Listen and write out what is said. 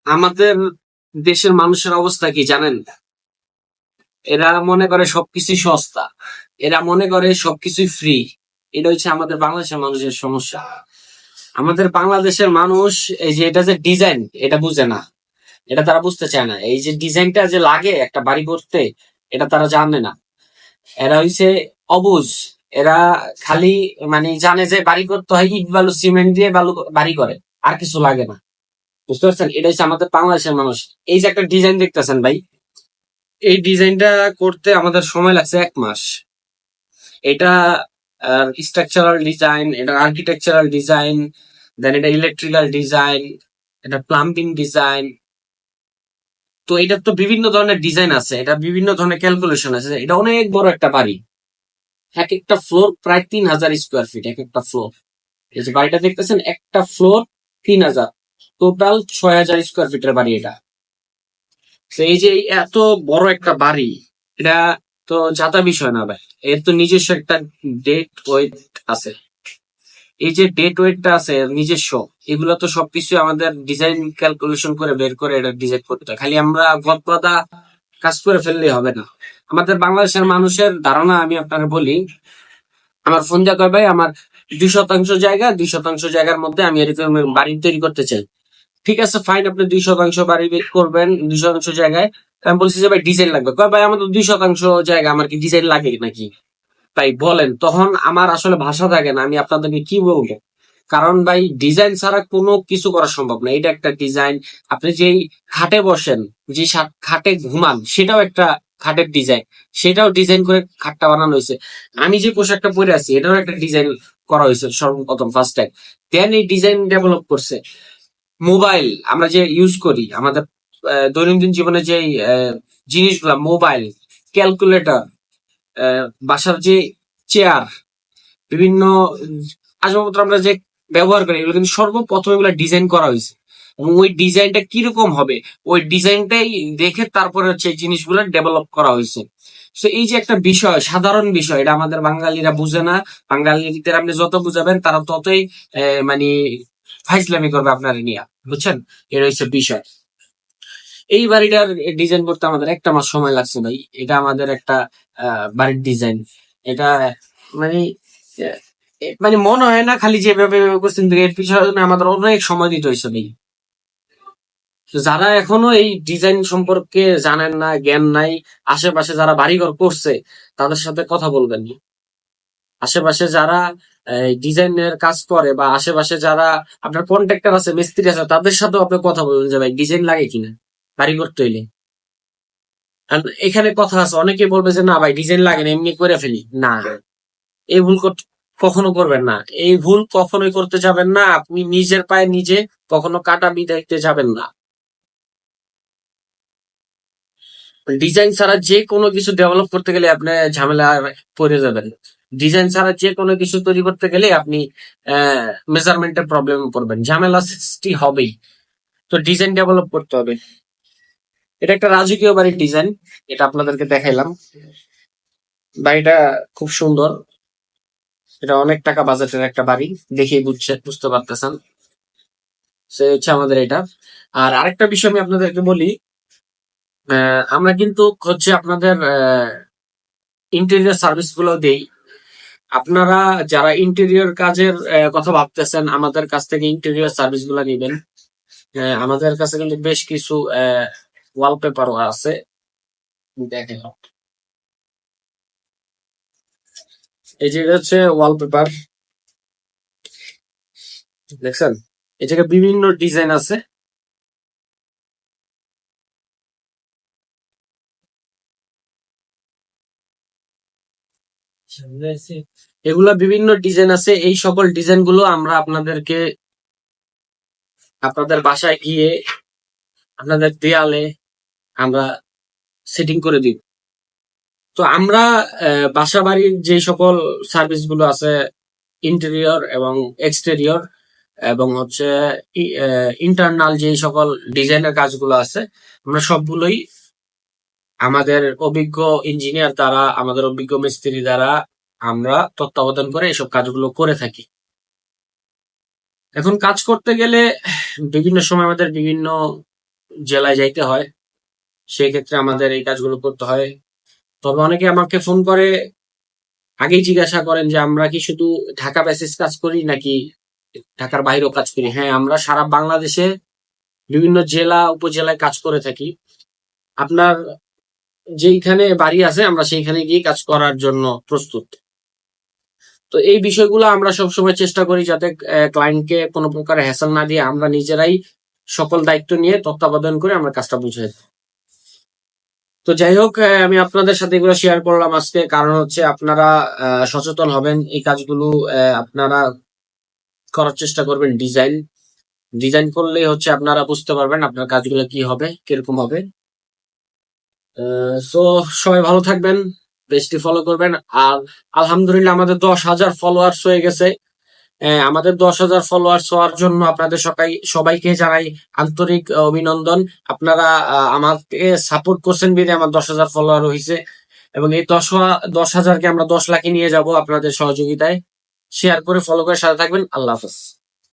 আমাদের দেশের মানুষের অবস্থা কি জানেন? এরা মনে করে সবকিছু সস্তা, এরা মনে করে সবকিছুই ফ্রি। এটা হচ্ছে আমাদের বাংলাদেশের মানুষের সমস্যা। আমাদের বাংলাদেশের মানুষ এই যে এটা যে ডিজাইন, এটা বুঝে না, এটা তারা বুঝতে চায় না। এই যে ডিজাইনটা যে লাগে একটা বাড়ি করতে, এটা তারা জানে না। এরা হইছে অবুঝ। এরা খালি মানে জানে যে বাড়ি করতে হয় ইট বালু সিমেন্ট দিয়ে বালু বাড়ি করে, আর কিছু লাগে না। বুঝতে পারছেন? এটা হচ্ছে আমাদের বাংলাদেশের মানুষ। এই যে একটা ডিজাইন দেখতেছেন ভাই, এই ডিজাইনটা করতে আমাদের সময় লাগছে 1 মাস। এটা স্ট্রাকচারাল ডিজাইন, এটা আর্কিটেকচারাল ডিজাইন, দেন এটা ইলেকট্রিক্যাল ডিজাইন, এটা প্লাম্বিং ডিজাইন। তো এটা তো বিভিন্ন ধরনের ডিজাইন আছে, এটা বিভিন্ন ধরনের ক্যালকুলেশন আছে। এটা অনেক বড় একটা বাড়ি, এক একটা ফ্লোর প্রায় 3000 স্কোয়ার ফিট এক একটা ফ্লোর। এই যে বাড়িটা দেখতেছেন, একটা ফ্লোর 3000, টোটাল 6000 স্কোয়ার ফিটের বাড়ি এটা। তো এই যে এই এত বড় একটা বাড়ি, এটা তো যাতা বিষয় না ভাই। এর তো নিজস্ব একটা ডেট ওয়েট আছে। এই যে ডেট ওয়েটটা আছে এর নিজস্ব, এগুলো তো সবকিছু আমাদের ডিজাইন ক্যালকুলেশন করে বের করে এটা ডিজাইন করতে হয়। খালি আমরা গদবাদা কাজ করে ফেললেই হবে না। আমাদের বাংলাদেশের মানুষের ধারণা আমি আপনাকে বলি, আমার ফোন যা কয় ভাই আমার 2% জায়গা, 2% জায়গার মধ্যে আমি এরকম বাড়ি তৈরি করতে চাই। ঠিক আছে, ফাইন, আপনি 2% বাড়ি করবেন 2% জায়গায়। আমি বলছি যে ভাই ডিজাইন লাগবে। কয় ভাই আমার তো 2% জায়গা, আমার কি ডিজাইন লাগে নাকি? তাই বলেন, তখন আমার আসলে ভাষা থাকে না, আমি আপনাদেরকে কি বলবো। কারণ ভাই ডিজাইন ছাড়া কোনো কিছু করা সম্ভব না। এটা একটা ডিজাইন। আপনি যেই খাটে বসেন, যে খাটে ঘুমান, সেটাও একটা খাটের ডিজাইন। সেটাও ডিজাইন করে খাটটা বানানো হয়েছে। আমি যে পোশাকটা পরে আছি, এটাও একটা ডিজাইন করা হয়েছে সর্বপ্রথম, ফার্স্ট টাইম। দেন এই ডিজাইন ডেভেলপ করছে। মোবাইল আমরা যে ইউজ করি আমাদের দৈনন্দিন জীবনে, যে জিনিসগুলা, মোবাইল, ক্যালকুলেটর, বাসার যে চেয়ার, বিভিন্ন আসবাবপত্র আমরা যে ব্যবহার করি, এগুলো কিন্তু সর্বপ্রথম এগুলো ডিজাইন করা হয়েছে। এবং ওই ডিজাইনটা কিরকম হবে, ওই ডিজাইনটাই দেখে তারপরে হচ্ছে এই জিনিসগুলো ডেভেলপ করা হয়েছে। তো এই যে একটা বিষয়, সাধারণ বিষয়, এটা আমাদের বাঙালিরা বুঝে না। বাঙালিদের আপনি যত বুঝাবেন তারা ততই মানে ফাইজলামি করবে আপনার নিয়ে। বুঝছেন? এটা হচ্ছে বিষয়। এই বাড়িটার ডিজাইন করতে আমাদের 1 মাস সময় লাগছে ভাই। এটা আমাদের একটা বাড়ির ডিজাইন। এটা মানে আহ, মানে মনে হয় না খালি যেভাবে করছেন, কিন্তু এর পিছনে আমাদের অনেক সময় দিতে হয়েছে ভাই। তো যারা এখনো এই ডিজাইন সম্পর্কে জানেন না, জ্ঞান নাই, আশেপাশে যারা বাড়িঘর করছে তাদের সাথে কথা বলবেন। আশেপাশে যারা ডিজাইনের কাজ করে, বা আশেপাশে যারা আপনার কন্ট্রাক্টর আছে, মিস্ত্রি আছে, তাদের সাথেও আপনি কথা বলবেন যে ভাই ডিজাইন লাগে কিনা বাড়ি করতে হইলে। আর এখানে কথা আছে, অনেকে বলবে যে না ভাই ডিজাইন লাগে না, এমনি করে ফেলি। না, এই ভুল কখনো করবেন না। এই ভুল কখনোই করতে যাবেন না। আপনি নিজের পায়ে নিজে কখনো কাটা বিঁধাইতে যাবেন না। ডিজাইন ছাড়া যে কোনো কিছু ডেভেলপ করতে গেলে আপনি ঝামেলা পড়ে যাবেন। ডিজাইন ছাড়া যে কোনো কিছু তৈরি করতে গেলে আপনি মেজারমেন্টের প্রবলেমে পড়বেন, ঝামেলা সৃষ্টি হবেই। তো ডিজাইন ডেভেলপ করতে হবে। এটা একটা রাজকীয় বাড়ির ডিজাইন, এটা আপনাদেরকে দেখাইলাম। বাড়িটা খুব সুন্দর। এটা অনেক টাকা বাজেটের একটা বাড়ি, দেখেই বুঝতে পারতেছেন। সে হচ্ছে আমাদের এটা। আর আরেকটা বিষয় আমি আপনাদেরকে বলি, আমরা কিন্তু হচ্ছে আপনাদের ইন্টেরিয়র সার্ভিস গুলো দেই। আপনারা যারা ইন্টেরিয়র কাজের কথা ভাবতেছেন, আমাদের কাছ থেকে ইন্টেরিয়র সার্ভিস গুলো নিবেন। আমাদের কাছে কিন্তু বেশ কিছু ওয়ালপেপারও আছে, দেখেন। এই যে এটা হচ্ছে ওয়ালপেপার, দেখছেন? এই জায়গায় বিভিন্ন ডিজাইন আছে। এগুলা বিভিন্ন ডিজাইন আছে। এই সকল ডিজাইন গুলো আমরা আপনাদেরকে আপনাদের বাসায় গিয়ে আপনাদের দেয়ালে আমরা সেটিং করে দিব। তো আমরা বাসা বাড়ির যে সকল সার্ভিস গুলো আছে, ইন্টেরিয়র এবং এক্সটেরিয়র, এবং হচ্ছে ইন্টারনাল যে সকল ডিজাইনের কাজগুলো আছে, আমরা সবগুলোই আমাদের অভিজ্ঞ ইঞ্জিনিয়ার দ্বারা, আমাদের অভিজ্ঞ মিস্ত্রি দ্বারা আমরা তত্ত্বাবধান করে এসব কাজগুলো করে থাকি। এখন কাজ করতে গেলে বিভিন্ন সময় আমাদের বিভিন্ন জেলায় যাইতে হয়, সেই ক্ষেত্রে আমাদের এই কাজগুলো করতে হয়। তবে অনেকে আমাকে ফোন করে আগেই জিজ্ঞাসা করেন যে আমরা কি শুধু ঢাকা বেসিস কাজ করি নাকি ঢাকার বাইরেও কাজ করি। হ্যাঁ, আমরা সারা বাংলাদেশে বিভিন্ন জেলা উপজেলায় কাজ করে থাকি। আপনার যেইখানে বাড়ি আছে আমরা সেইখানে গিয়ে কাজ করার জন্য প্রস্তুত। তো এই বিষয়গুলো আমরা সবসময় চেষ্টা করি যাতে ক্লায়েন্টকে কোনো প্রকার হ্যাসেল না দিয়ে আমরা নিজেরাই সকল দায়িত্ব নিয়ে তত্ত্বাবধান করে আমরা কাজটা বুঝাই দিই। তো যাই হোক, আমি আপনাদের সাথে এগুলো শেয়ার করলাম আজকে, কারণ হচ্ছে আপনারা সচেতন হবেন, এই কাজগুলো আপনারা করার চেষ্টা করবেন। ডিজাইন ডিজাইন করলেই হচ্ছে আপনারা বুঝতে পারবেন আপনার কাজগুলো কি হবে, কিরকম হবে। সো সবাই ভালো থাকবেন, পেজটি ফলো করবেন। আর আলহামদুলিল্লাহ আমাদের 10,000 ফলোয়ার্স হয়ে গেছে। আমাদের 10,000 ফলোয়ার্স হওয়ার জন্য আপনাদের সবাইকে জানাই আন্তরিক অভিনন্দন। আপনারা আমাকে সাপোর্ট করছেন বিধে আমার 10,000 ফলোয়ার হয়েছে, এবং এই 10,000কে আমরা 10 লাখে নিয়ে যাব আপনাদের সহযোগিতায়। শেয়ার করে ফলো করে সাথে থাকবেন। আল্লাহ হাফেজ।